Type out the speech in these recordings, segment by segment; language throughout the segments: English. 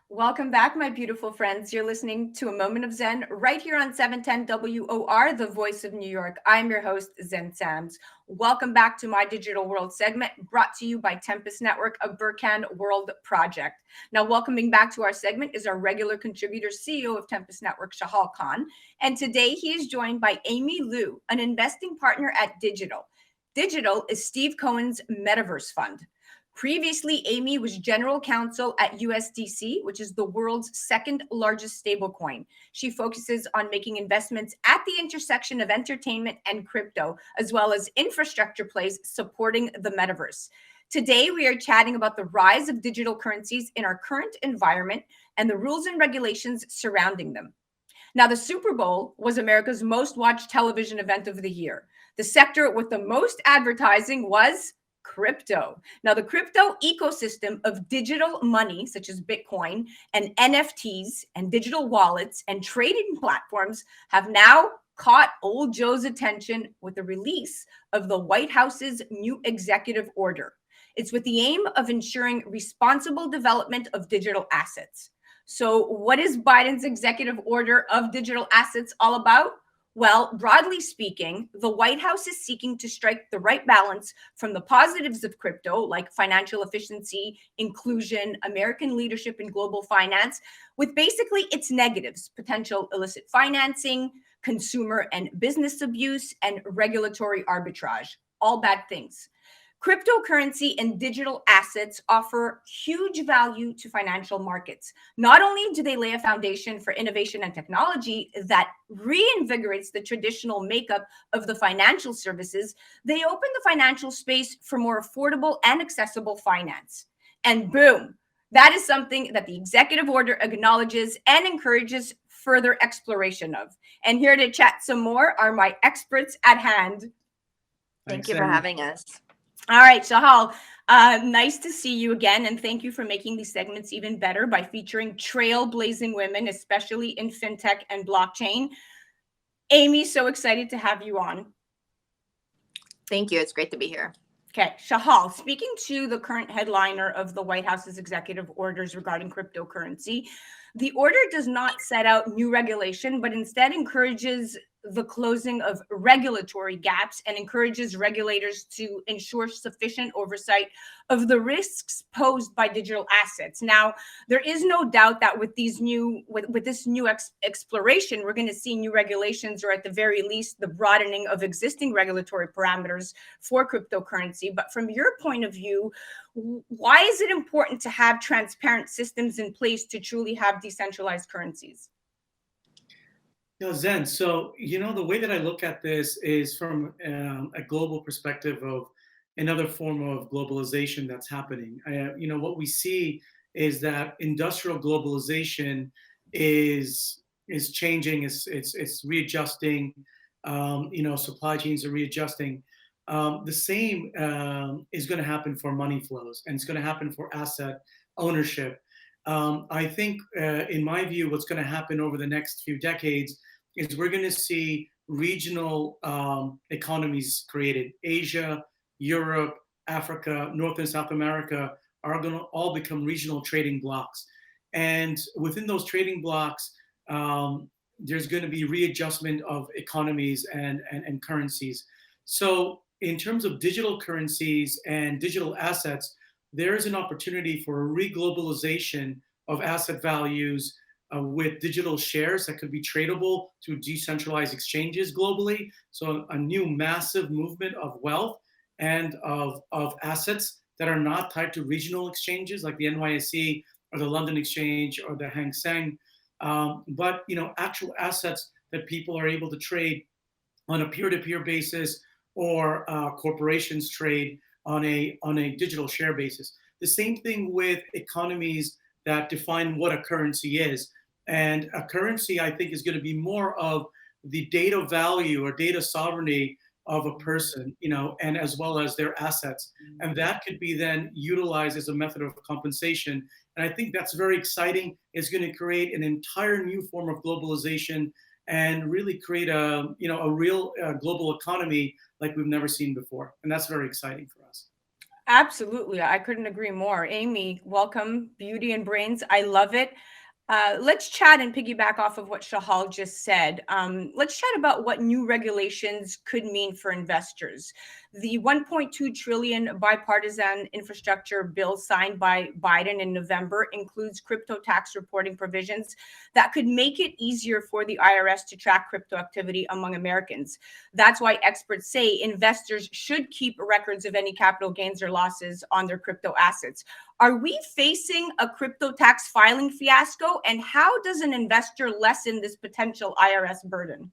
Welcome back, my beautiful friends. You're listening to A Moment of Zen right here on 710 WOR, the voice of New York. I'm your host, Xen Sams. Welcome back to my Digital World segment, brought to you by Tempus Network, a Burkhan World project. Now, welcoming back to our segment is our regular contributor, CEO of Tempus Network, Shahal Khan. And today he is joined by Amy Liu, an investing partner at Digital. Digital is Steve Cohen's Metaverse Fund. Previously, Amy was general counsel at USDC, which is the world's second largest stablecoin. She focuses on making investments at the intersection of entertainment and crypto, as well as infrastructure plays supporting the metaverse. Today, we are chatting about the rise of digital currencies in our current environment and the rules and regulations surrounding them. Now, the Super Bowl was America's most watched television event of the year. The sector with the most advertising was crypto. Now, the crypto ecosystem of digital money, such as Bitcoin and NFTs and digital wallets and trading platforms, have now caught old Joe's attention with the release of the White House's new executive order. It's with the aim of ensuring responsible development of digital assets. So, what is Biden's executive order of digital assets all about? Well, broadly speaking, the White House is seeking to strike the right balance from the positives of crypto, like financial efficiency, inclusion, American leadership in global finance, with basically its negatives: potential illicit financing, consumer and business abuse, and regulatory arbitrage. All bad things. Cryptocurrency and digital assets offer huge value to financial markets. Not only do they lay a foundation for innovation and technology that reinvigorates the traditional makeup of the financial services, they open the financial space for more affordable and accessible finance. And boom, that is something that the executive order acknowledges and encourages further exploration of. And here to chat some more are my experts at hand. Thank you for having us. All right, Shahal, nice to see you again, and thank you for making these segments even better by featuring trailblazing women, especially in fintech and blockchain. Amy, so excited to have you on. Thank you. It's great to be here. Okay, Shahal, speaking to the current headliner of the White House's executive orders regarding cryptocurrency, the order does not set out new regulation, but instead encourages the closing of regulatory gaps and encourages regulators to ensure sufficient oversight of the risks posed by digital assets. Now, there is no doubt that with this new exploration, we're going to see new regulations, or at the very least, the broadening of existing regulatory parameters for cryptocurrency. But from your point of view, why is it important to have transparent systems in place to truly have decentralized currencies? Zen, so, the way that I look at this is from a global perspective of another form of globalization that's happening. What we see is that industrial globalization is changing, it's readjusting, supply chains are readjusting. The same is going to happen for money flows, and it's going to happen for asset ownership. I think, in my view, what's going to happen over the next few decades is we're going to see regional economies created. Asia, Europe, Africa, North and South America are going to all become regional trading blocks. And within those trading blocks, there's going to be readjustment of economies and currencies. So in terms of digital currencies and digital assets, there is an opportunity for a reglobalization of asset values with digital shares that could be tradable through decentralized exchanges globally. So a new massive movement of wealth and of assets that are not tied to regional exchanges like the NYSE or the London Exchange or the Hang Seng, but actual assets that people are able to trade on a peer-to-peer basis, or corporations trade on a digital share basis. The same thing with economies that define what a currency is. And a currency, I think, is going to be more of the data value or data sovereignty of a person, and as well as their assets. And that could be then utilized as a method of compensation. And I think that's very exciting. It's going to create an entire new form of globalization and really create a real global economy like we've never seen before. And that's very exciting for us. Absolutely. I couldn't agree more. Amy, welcome. Beauty and Brains. I love it. Let's chat and piggyback off of what Shahal just said. Let's chat about what new regulations could mean for investors. The 1.2 trillion bipartisan infrastructure bill signed by Biden in November includes crypto tax reporting provisions that could make it easier for the IRS to track crypto activity among Americans. That's why experts say investors should keep records of any capital gains or losses on their crypto assets. Are we facing a crypto tax filing fiasco? And how does an investor lessen this potential IRS burden?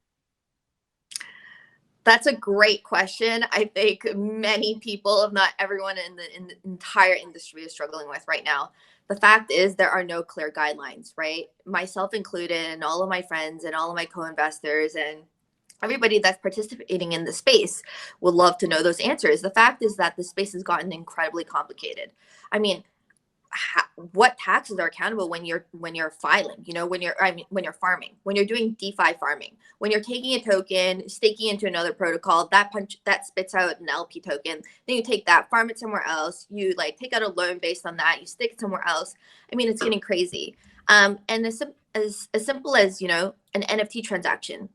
That's a great question. I think many people, if not everyone in the entire industry, is struggling with right now. The fact is, there are no clear guidelines, right? Myself included, and all of my friends, and all of my co-investors, and everybody that's participating in the space would love to know those answers. The fact is that the space has gotten incredibly complicated. I mean, what taxes are accountable when you're filing, when you're farming, when you're doing DeFi farming, when you're taking a token, staking into another protocol, that spits out an LP token, then you take that, farm it somewhere else, you like take out a loan based on that, you stick it somewhere else. I mean, it's getting crazy. And as simple as, an NFT transaction,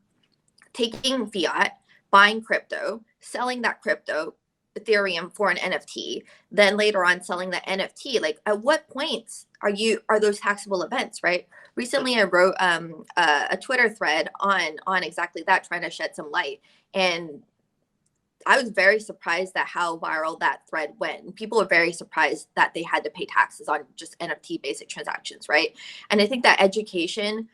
taking fiat, buying crypto, selling that crypto, Ethereum, for an NFT, then later on selling that NFT. Like, at what points are those taxable events, right? Recently, I wrote a Twitter thread on exactly that, trying to shed some light, and I was very surprised at how viral that thread went. People were very surprised that they had to pay taxes on just NFT basic transactions, right? And I think that education,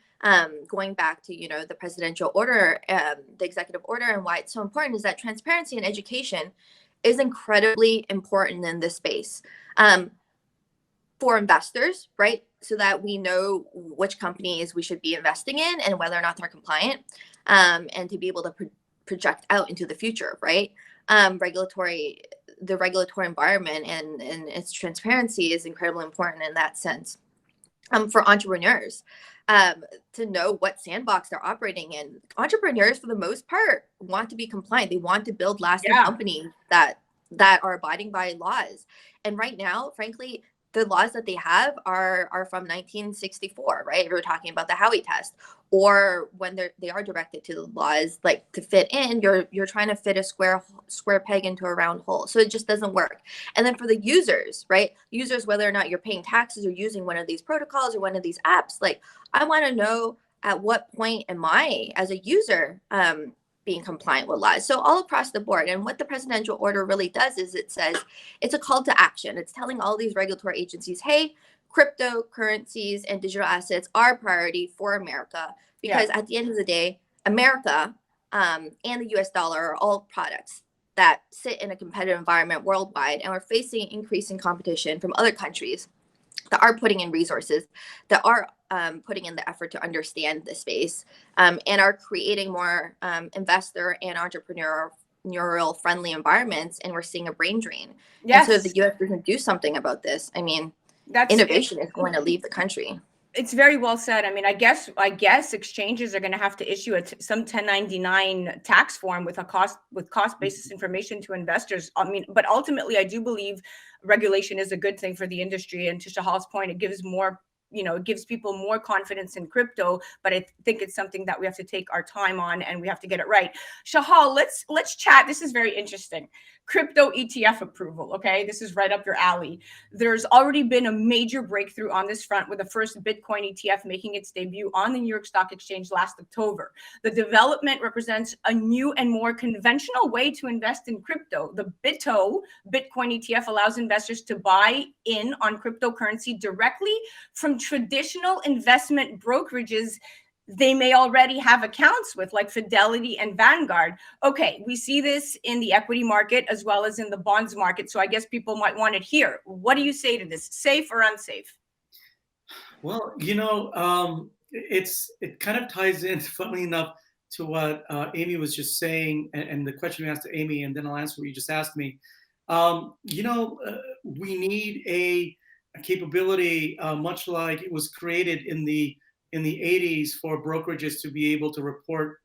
going back to the presidential order, the executive order, and why it's so important, is that transparency and education is incredibly important in this space, for investors, right? So that we know which companies we should be investing in and whether or not they're compliant, and to be able to project out into the future, right? The regulatory environment and its transparency is incredibly important in that sense. For entrepreneurs, to know what sandbox they're operating in. Entrepreneurs, for the most part, want to be compliant. They want to build lasting companies that are abiding by laws. And right now, frankly, the laws that they have are from 1964, right? We're talking about the Howey test, or when they are directed to the laws, like to fit in, you're trying to fit a square peg into a round hole. So it just doesn't work. And then for the users, right? Users, whether or not you're paying taxes or using one of these protocols or one of these apps, like, I want to know, at what point am I, as a user, being compliant with laws? So all across the board. And what the presidential order really does is it says it's a call to action. It's telling all these regulatory agencies, hey, cryptocurrencies and digital assets are a priority for America, because at the end of the day, America, and the US dollar are all products that sit in a competitive environment worldwide, and we're facing increasing competition from other countries that are putting in resources, that are putting in the effort to understand the space, and are creating more investor and entrepreneurial friendly environments, and we're seeing a brain drain. And so if the US doesn't do something about this, I mean, innovation is going to leave the country. It's very well said. I mean, I guess exchanges are going to have to issue some 1099 tax form with cost basis information to investors. I mean, but ultimately, I do believe regulation is a good thing for the industry. And to Shahal's point, it gives it gives people more confidence in crypto, but I think it's something that we have to take our time on, and we have to get it right. Shahal, let's chat. This is very interesting. Crypto ETF approval. Okay, this is right up your alley. There's already been a major breakthrough on this front, with the first Bitcoin ETF making its debut on the New York Stock Exchange last October. The development represents a new and more conventional way to invest in crypto. The Bitcoin ETF allows investors to buy in on cryptocurrency directly from traditional investment brokerages they may already have accounts with, like Fidelity and Vanguard. Okay, we see this in the equity market as well as in the bonds market. So I guess people might want it here. What do you say to this? Safe or unsafe? Well, it kind of ties in, funnily enough, to what Amy was just saying, and the question you asked to Amy, and then I'll answer what you just asked me. We need a capability, much like it was created in the 80s, for brokerages to be able to report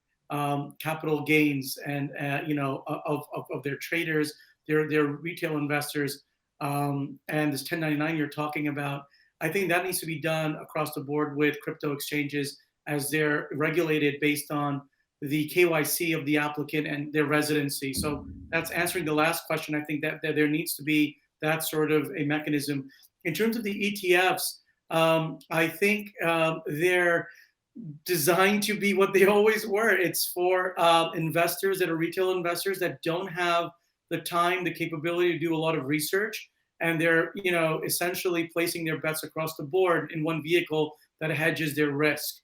capital gains and of their traders, their retail investors. and this 1099 you're talking about, I think that needs to be done across the board with crypto exchanges as they're regulated based on the KYC of the applicant and their residency. So that's answering the last question. I think that there needs to be that sort of a mechanism. In terms of the ETFs, I think they're designed to be what they always were. It's for investors that are retail investors that don't have the time, the capability to do a lot of research, and they're essentially placing their bets across the board in one vehicle that hedges their risk.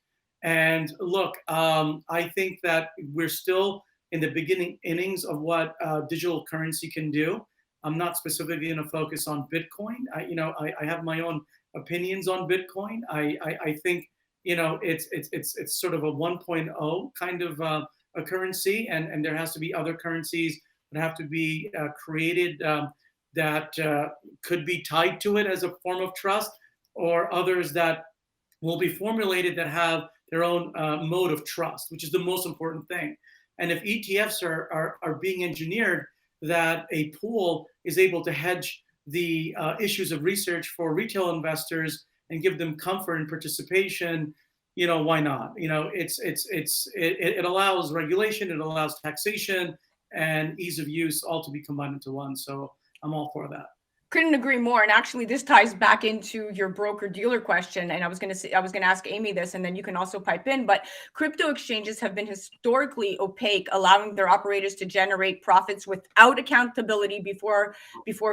And look, I think that we're still in the beginning innings of what digital currency can do. I'm not specifically going to focus on Bitcoin. I have my own opinions on Bitcoin. I think it's sort of a 1.0 kind of a currency, and there has to be other currencies that have to be created that could be tied to it as a form of trust, or others that will be formulated that have their own mode of trust, which is the most important thing. And if ETFs are being engineered that a pool is able to hedge the issues of research for retail investors and give them comfort and participation, why not? It allows regulation, it allows taxation and ease of use all to be combined into one. So I'm all for that. Couldn't agree more. And actually, this ties back into your broker dealer question. And I was going to ask Amy this, and then you can also pipe in. But crypto exchanges have been historically opaque, allowing their operators to generate profits without accountability before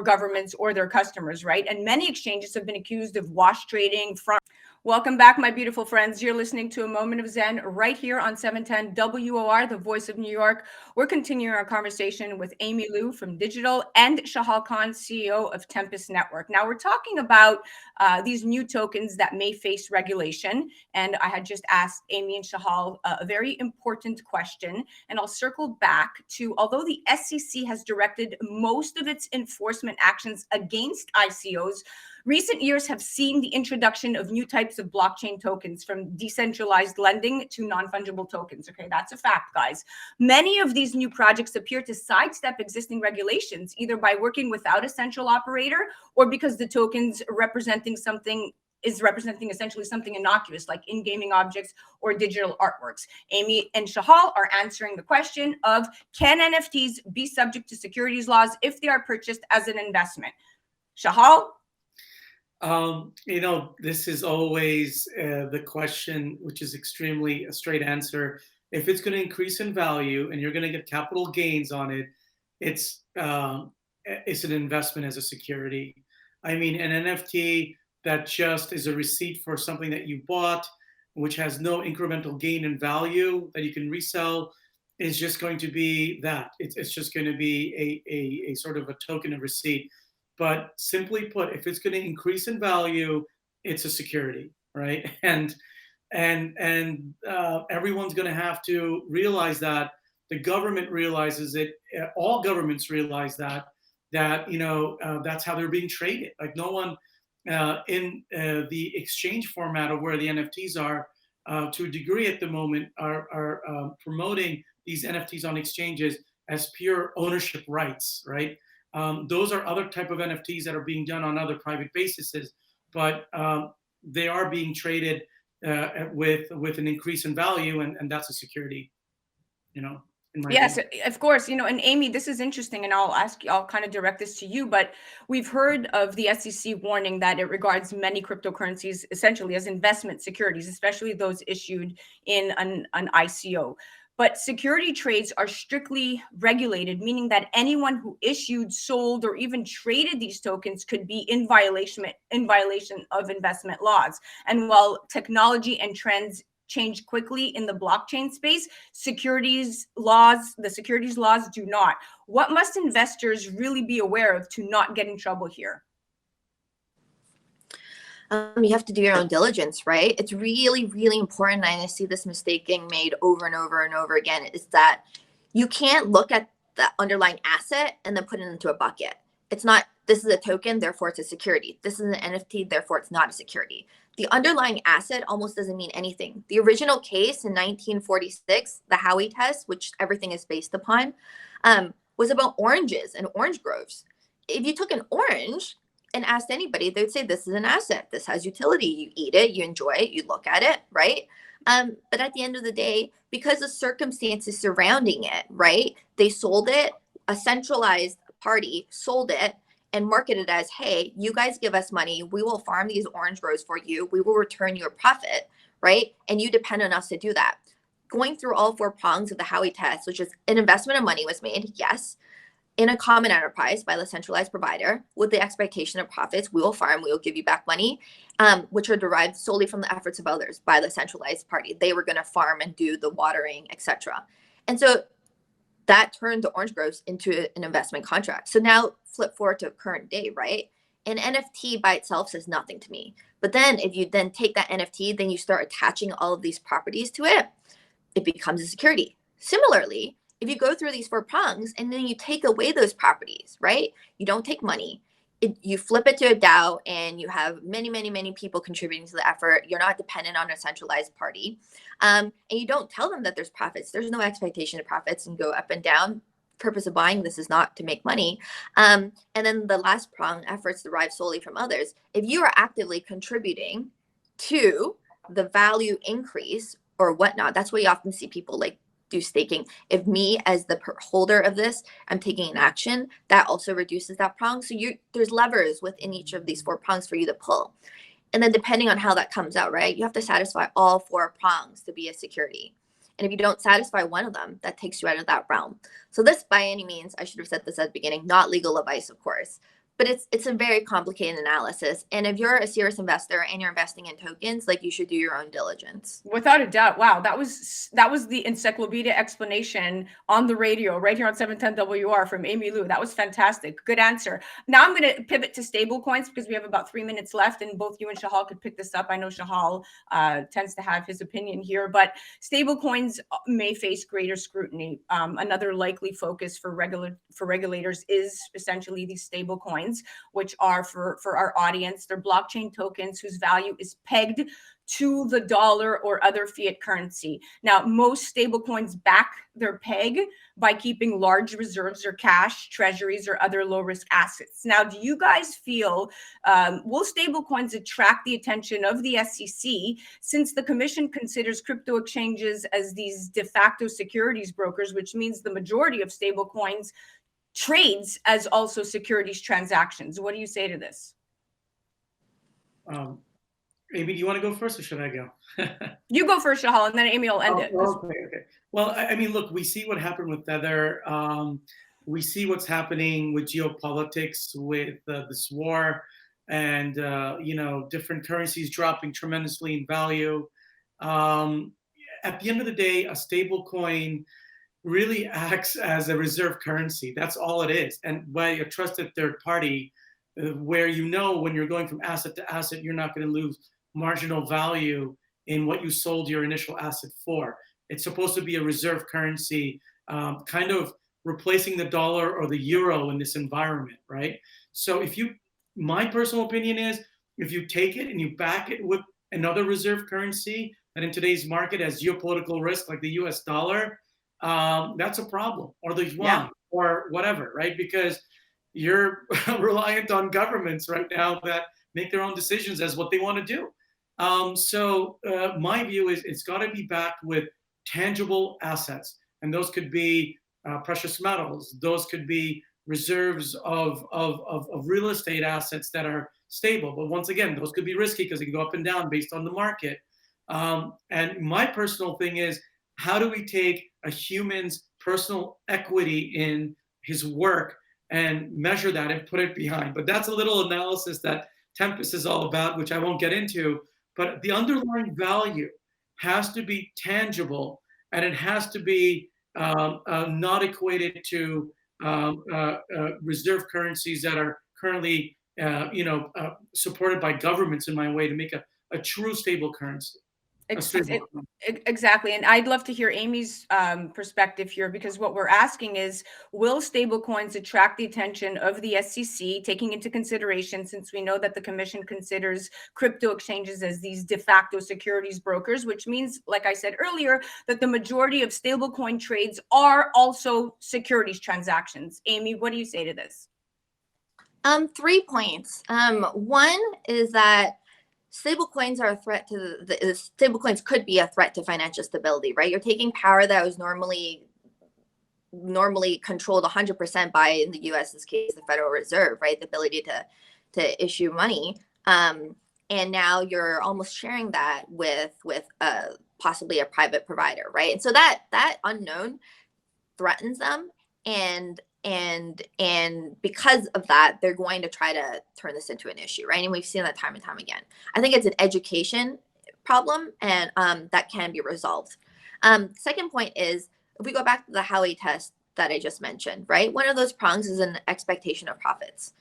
governments or their customers, right? And many exchanges have been accused of wash trading. Welcome back, my beautiful friends. You're listening to A Moment of Zen right here on 710 WOR, the voice of New York. We're continuing our conversation with Amy Liu from Digital and Shahal Khan, CEO of Tempus Network. Now, we're talking about these new tokens that may face regulation. And I had just asked Amy and Shahal a very important question. And I'll circle back to, although the SEC has directed most of its enforcement actions against ICOs, recent years have seen the introduction of new types of blockchain tokens, from decentralized lending to non-fungible tokens. Okay, that's a fact, guys. Many of these new projects appear to sidestep existing regulations, either by working without a central operator or because the tokens representing essentially something innocuous, like in-gaming objects or digital artworks. Amy and Shahal are answering the question of, can NFTs be subject to securities laws if they are purchased as an investment? Shahal? This is always the question, which is extremely a straight answer. If it's going to increase in value and you're going to get capital gains on it, it's an investment as a security. I mean, an NFT that just is a receipt for something that you bought, which has no incremental gain in value that you can resell, is just going to be that. It's just going to be a sort of a token of receipt. But simply put, if it's going to increase in value, it's a security, right? And everyone's going to have to realize that. The government realizes it. All governments realize that that's how they're being traded. Like, no one in the exchange format of where the NFTs are, to a degree at the moment, are promoting these NFTs on exchanges as pure ownership rights, right? Those are other type of NFTs that are being done on other private bases, but they are being traded with an increase in value, and that's a security, Yes, of course. And Amy, this is interesting, and I'll kind of direct this to you, but we've heard of the SEC warning that it regards many cryptocurrencies essentially as investment securities, especially those issued in an ICO. But security trades are strictly regulated, meaning that anyone who issued, sold, or even traded these tokens could be in violation of investment laws. And while technology and trends change quickly in the blockchain space, the securities laws do not. What must investors really be aware of to not get in trouble here? You have to do your own diligence, right? It's really, really important. And I see this mistake getting made over and over and over again, is that you can't look at the underlying asset and then put it into a bucket. It's not, this is a token, therefore it's a security. This is an NFT, therefore it's not a security. The underlying asset almost doesn't mean anything. The original case in 1946, the Howey test, which everything is based upon, was about oranges and orange groves. if you took an orange and asked anybody, they would say this is an asset. This has utility. You eat it, you enjoy it, you look at it, right? But at the end of the day, because the circumstances surrounding it, right? They sold it, a centralized party sold it and marketed as, hey, you guys give us money, we will farm these orange groves for you, we will return you a profit, right? And you depend on us to do that. Going through all 4 prongs of the Howey test, which is an investment of money was made, yes, in a common enterprise by the centralized provider with the expectation of profits. We will farm, we will give you back money, which are derived solely from the efforts of others by the centralized party. They were going to farm and do the watering, etc. And so that turned the orange groves into an investment contract. So now flip forward to current day, right? An NFT by itself says nothing to me. But then if you then take that NFT, then you start attaching all of these properties to it, it becomes a security. Similarly, if you go through these 4 prongs and then you take away those properties, right? You don't take money. You flip it to a DAO and you have many, many, many people contributing to the effort. You're not dependent on a centralized party. And you don't tell them that there's profits. There's no expectation of profits and go up and down. Purpose of buying this is not to make money. And then the last prong, efforts derive solely from others. If you are actively contributing to the value increase or whatnot, that's why you often see people like do staking. If me as the holder of this, I'm taking an action, that also reduces that prong. So there's levers within each of these 4 prongs for you to pull. And then depending on how that comes out, right, you have to satisfy all 4 prongs to be a security. And if you don't satisfy one of them, that takes you out of that realm. So this, by any means, I should have said this at the beginning, not legal advice, of course, but it's a very complicated analysis. And if you're a serious investor and you're investing in tokens, like, you should do your own diligence. Without a doubt. Wow, that was the encyclopedia explanation on the radio right here on 710 WR from Amy Liu. That was fantastic. Good answer. Now I'm going to pivot to stable coins because we have about 3 minutes left, and both you and Shahal could pick this up. I know Shahal tends to have his opinion here, but stable coins may face greater scrutiny. Another likely focus for regulators is essentially these stable coins, which are, for our audience, they're blockchain tokens whose value is pegged to the dollar or other fiat currency. Now, most stablecoins back their peg by keeping large reserves or cash, treasuries, or other low-risk assets. Now, do you guys feel, will stablecoins attract the attention of the SEC, since the commission considers crypto exchanges as these de facto securities brokers, which means the majority of stablecoins trades as also securities transactions? What do you say to this? Amy, do you want to go first or should I go? You go first, Shahal, and then Amy will end it. Okay. Well, I mean, look, we see what happened with Tether. We see what's happening with geopolitics, with this war, and different currencies dropping tremendously in value. At the end of the day, a stable coin really acts as a reserve currency. That's all it is. And by a trusted third party, where when you're going from asset to asset, you're not going to lose marginal value in what you sold your initial asset for. It's supposed to be a reserve currency, kind of replacing the dollar or the euro in this environment, right? So my personal opinion is, if you take it and you back it with another reserve currency that in today's market has geopolitical risk, like the US dollar, that's a problem, or the yuan, or whatever, right? Because you're reliant on governments right now that make their own decisions as what they want to do. So my view is it's got to be backed with tangible assets, and those could be precious metals. Those could be reserves of real estate assets that are stable. But once again, those could be risky because they can go up and down based on the market. And my personal thing is, how do we take a human's personal equity in his work and measure that and put it behind? But that's a little analysis that Tempus is all about, which I won't get into. But the underlying value has to be tangible, and it has to be not equated to reserve currencies that are currently supported by governments, in my way, to make a true stable currency. Exactly. And I'd love to hear Amy's perspective here, because what we're asking is, will stablecoins attract the attention of the SEC, taking into consideration, since we know that the commission considers crypto exchanges as these de facto securities brokers, which means, like I said earlier, that the majority of stablecoin trades are also securities transactions. Amy, what do you say to this? 3 points. One is that stablecoins are a threat to stablecoins could be a threat to financial stability, right? You're taking power that was normally controlled 100% by, in the US's case, the Federal Reserve, right? The ability to issue money. And now you're almost sharing that with possibly a private provider, right? And so that unknown threatens them, and because of that, they're going to try to turn this into an issue, right? And we've seen that time and time again. I think it's an education problem, and that can be resolved. Second point is, if we go back to the Howey test that I just mentioned, right? One of those prongs is an expectation of profits.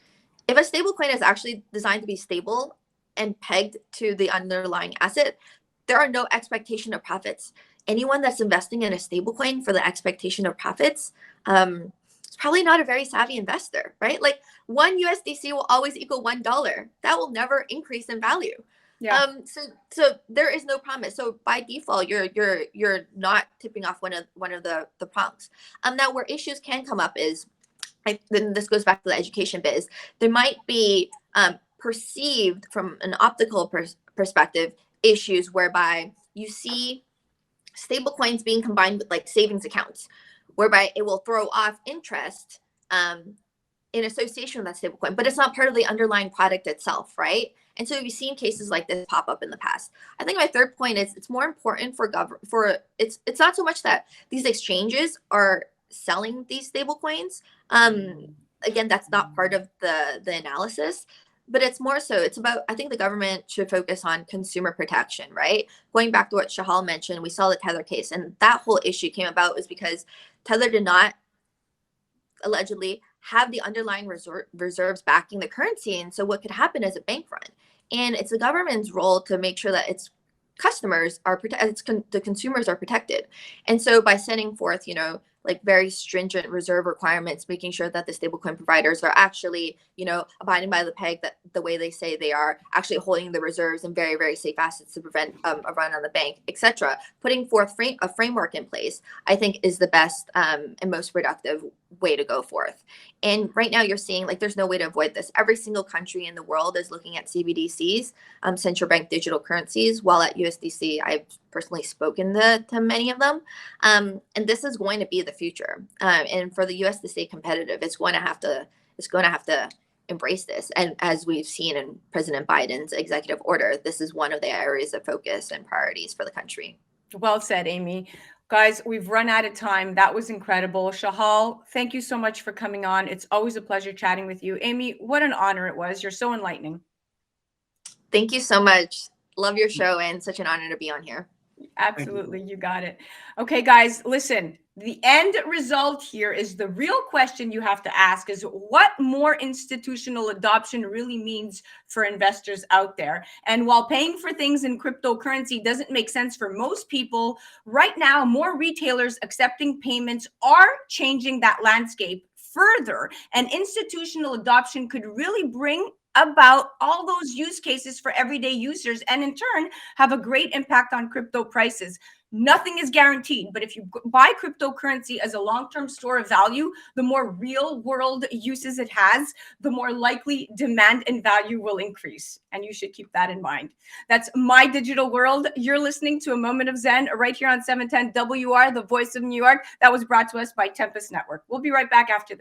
If a stablecoin is actually designed to be stable and pegged to the underlying asset, there are no expectation of profits. Anyone that's investing in a stablecoin for the expectation of profits, it's probably not a very savvy investor, right? Like, one USDC will always equal $1. That will never increase in value. Yeah. So there is no promise. So by default, you're not tipping off one of the prongs. Now where issues can come up is, then this goes back to the education bit, is there might be perceived from an optical perspective issues whereby you see stablecoins being combined with like savings accounts, whereby it will throw off interest in association with that stablecoin, but it's not part of the underlying product itself, right? And so we've seen cases like this pop up in the past. I think my third point is, it's more important it's not so much that these exchanges are selling these stablecoins. Again, that's not part of the analysis, but it's more so, it's about, I think the government should focus on consumer protection, right? Going back to what Shahal mentioned, we saw the Tether case, and that whole issue came about was because Tether did not allegedly have the underlying reserves backing the currency. And so what could happen is a bank run. And it's the government's role to make sure that its customers are the consumers are protected. And so by setting forth, like very stringent reserve requirements, making sure that the stablecoin providers are actually, abiding by the peg, that the way they say they are, actually holding the reserves in very, very safe assets to prevent a run on the bank, etc. Putting forth a framework in place, I think, is the best and most productive way to go forth. And right now you're seeing, like, there's no way to avoid this. Every single country in the world is looking at CBDCs, central bank digital currencies. While at USDC, I've personally spoken to many of them. And this is going to be the future. And for the US to stay competitive, it's going to have to embrace this. And as we've seen in President Biden's executive order, this is one of the areas of focus and priorities for the country. Well said, Amy. Guys, we've run out of time. That was incredible. Shahal, thank you so much for coming on. It's always a pleasure chatting with you. Amy, what an honor it was. You're so enlightening. Thank you so much. Love your show, and such an honor to be on here. Absolutely. You got it. Okay, guys, listen, the end result here is the real question you have to ask is what more institutional adoption really means for investors out there. And while paying for things in cryptocurrency doesn't make sense for most people, right now, more retailers accepting payments are changing that landscape further. And institutional adoption could really bring about all those use cases for everyday users, and in turn have a great impact on crypto prices. Nothing is guaranteed, but if you buy cryptocurrency as a long-term store of value, the more real world uses it has, the more likely demand and value will increase. And you should keep that in mind. That's My Digital World. You're listening to A Moment of Zen right here on 710 WR, the voice of New York. That was brought to us by Tempus Network. We'll be right back after this.